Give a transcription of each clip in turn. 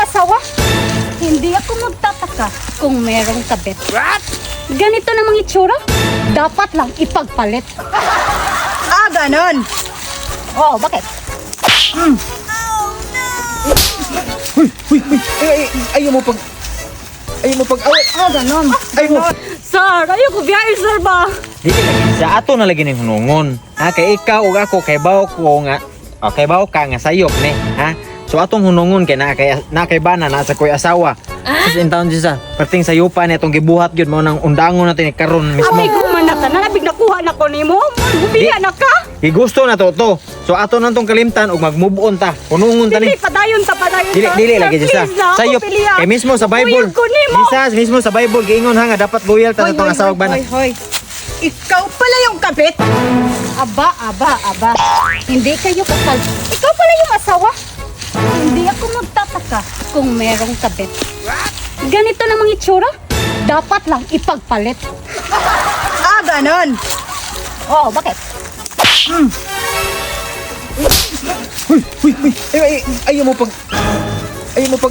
asawa? Hindi ako magtataka kung merong kabit. What? Ganito namang itsura, dapat lang ipagpalit. Ah, ganon. Oh, bakit? Huy, ayaw mo pag away. Oh, ganon. Ayaw mo. Sir, ayoko biyahe, sir ba? Dili lagi sa ato na lagi ning hunungon. Ha kay ikaw ug ako kay bawo ko nga. Okay, bawo ka nga sayop ni, ha? So atong hunungon kay na kay bana na sa koy asawa. Kasi in taon siya perting sayupan ni atong gibuhat gyud mo nang undangon natin karon mismo. Amay gumanak ka na, nabig nakuha na ko nimo. Gubiya na ka. Gusto na to. So ato nang tong kalimtan ug mag-move on ta. Hunungon ta ni. Dili, padayon ta. Dili lagi siya. Sayop kay mismo sa Bible. Uyog ko nimo. Jesus mismo sa Bible giingon ha nga dapat loyal ta sa tong asawa ug bana. Hoy. Ikaw pala yung kabit. Aba. Hindi kayo kasal. Ikaw pala yung asawa. Hindi ako magtataka kung merong kabit. Ganito namang itsura, dapat lang ipagpalit. Ah, ganon. Oh, bakit? Huy. Ayaw mo pag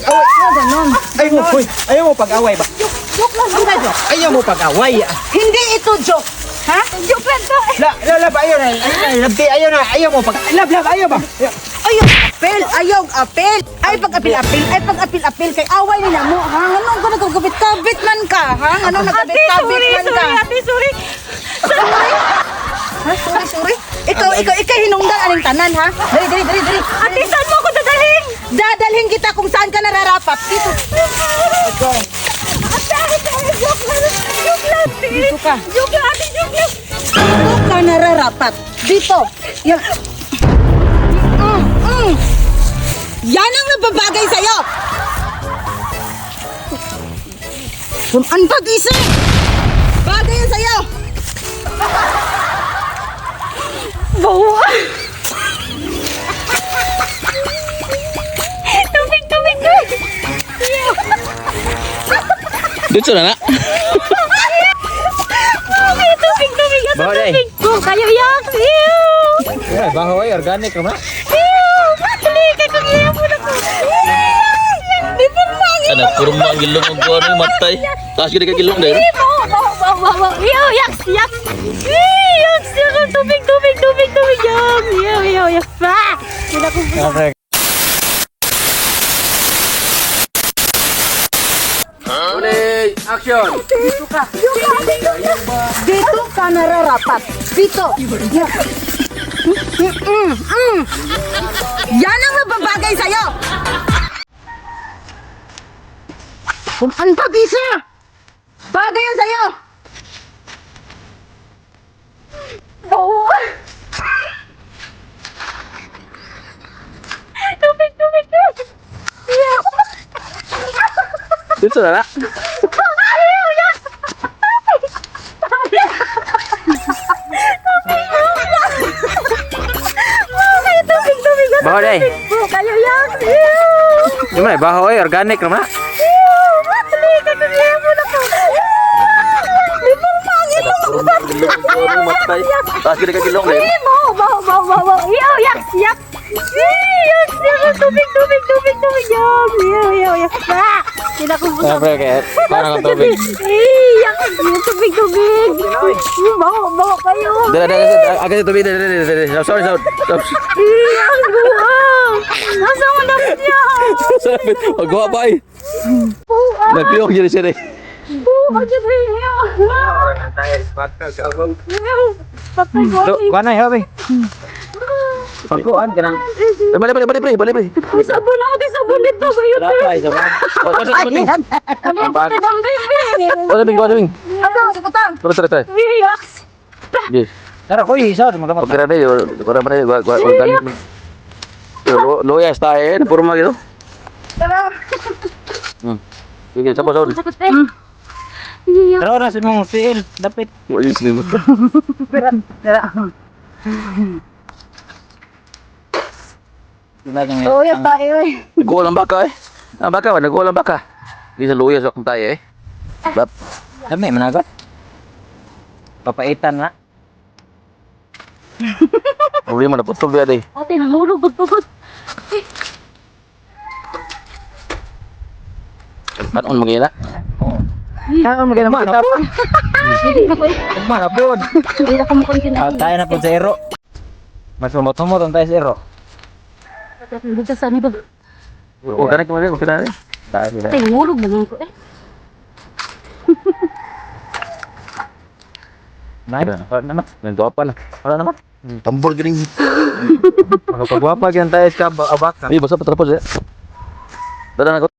away. Oh, ganon. Ayaw mo pag away ba? Joke lang, hindi na joke. Ayaw mo pag away. Hindi ito joke. Ha? Joke lang to. Lab, ayaw na. Ayaw na. Ayaw mo pag... Lab, ayaw ba? Ayaw apel. Ay pag-apil kay away nila mo. Ha? Anong ko nagkagabit-kabit man ka? Ha? Anong nagkabit-kabit man ka? Ate, sorry. Ha? Sorry. Ikaw hinungdan aning tanan, ha? Dali. Ate, saan mo ako dadalhin? Dadalhin kita kung saan ka nararapat. Dito. Ate, joke lang. Dito ka. Joke lang, ate, joke lang. Dito ka nararapat. Dito. Yan. Yan ang nababagay sa'yo. An pag-isa. Bagay yan sa'yo. Bawa. Tubig. Dito na na. Tubig. Bawa, day. Oh, kayo yak. Ew. Baho ay organic naman. Halika, kaya mo na ko. Di ba lagi? Anak kurang manggilong ang kuha ng matay. Taas gini ka gilong dahil. Bawa. Ew, yaks. Yaks. Tubig. Yaks. Ah! Hindi ko Okay. Uli, action! Dito ka nararapat. Dito. Yan ang nababagay sa'yo. An pag-isa. Bagay yan sa'yo. bawa. Tubig. Dito na na. Baho, day. Kayo yak. Yung may baho ay organic naman. Halika, kaya mo na ko. Anak kurang manggilong ang kuha ng matay. Taas gini ka gilong dahil. Bawa. Ew, yaks. Tubig. Yaks. Ah! Hindi ko Siyempre, kaya parang ang tubig. Yaks. Tubig. Bawa kayo. Agad yung tubig. Sorry. Yaks, buwang. Nasa mo na niya? Sabit, magkuha pa eh. Nagpiyok dyan siya eh. Buwang dyan niya. Patay ko. Kuha na, habi. Pagkuhan ka nang... Balik. Sabon ako di sabon dito. Kayo to. Lapay, sama. Tinang baby. Kuha. Tara. Yaks. Yes. Tara, kuy, isa. Magamat. Pagkira na yun. Organic. Loyas tayo eh. Napurma gitu. Sige, sapa. Sakit eh. Yaks. Tara, oras mong siil. Dapit. Ayos ni mo. Oh, yak tayo eh. Nagkuha lang baka eh. Nagkuha lang baka. Di sa loyas akong tayo eh. Bap. Dami, managot. Papaitan na. Problema na putol biya day. Ate, nahulog pagpagod. Kanon magina. Kaon mo ginaman. Hindi na ko eh. Mana pod. Hindi na ko makonsin. Tayo na po sa ero. Mas sumot-sumot ang tayo sa ero. Hindi ka saan ba? O kana kemarin, o kana. Tayo na. Tay ngulog na lang ko eh. Nice. Naman, nando pa lang. Wala naman. Tambol ganing. Magpagwapa gyud tayo sa abak. Ay, basta patrapos eh. Dada na ko.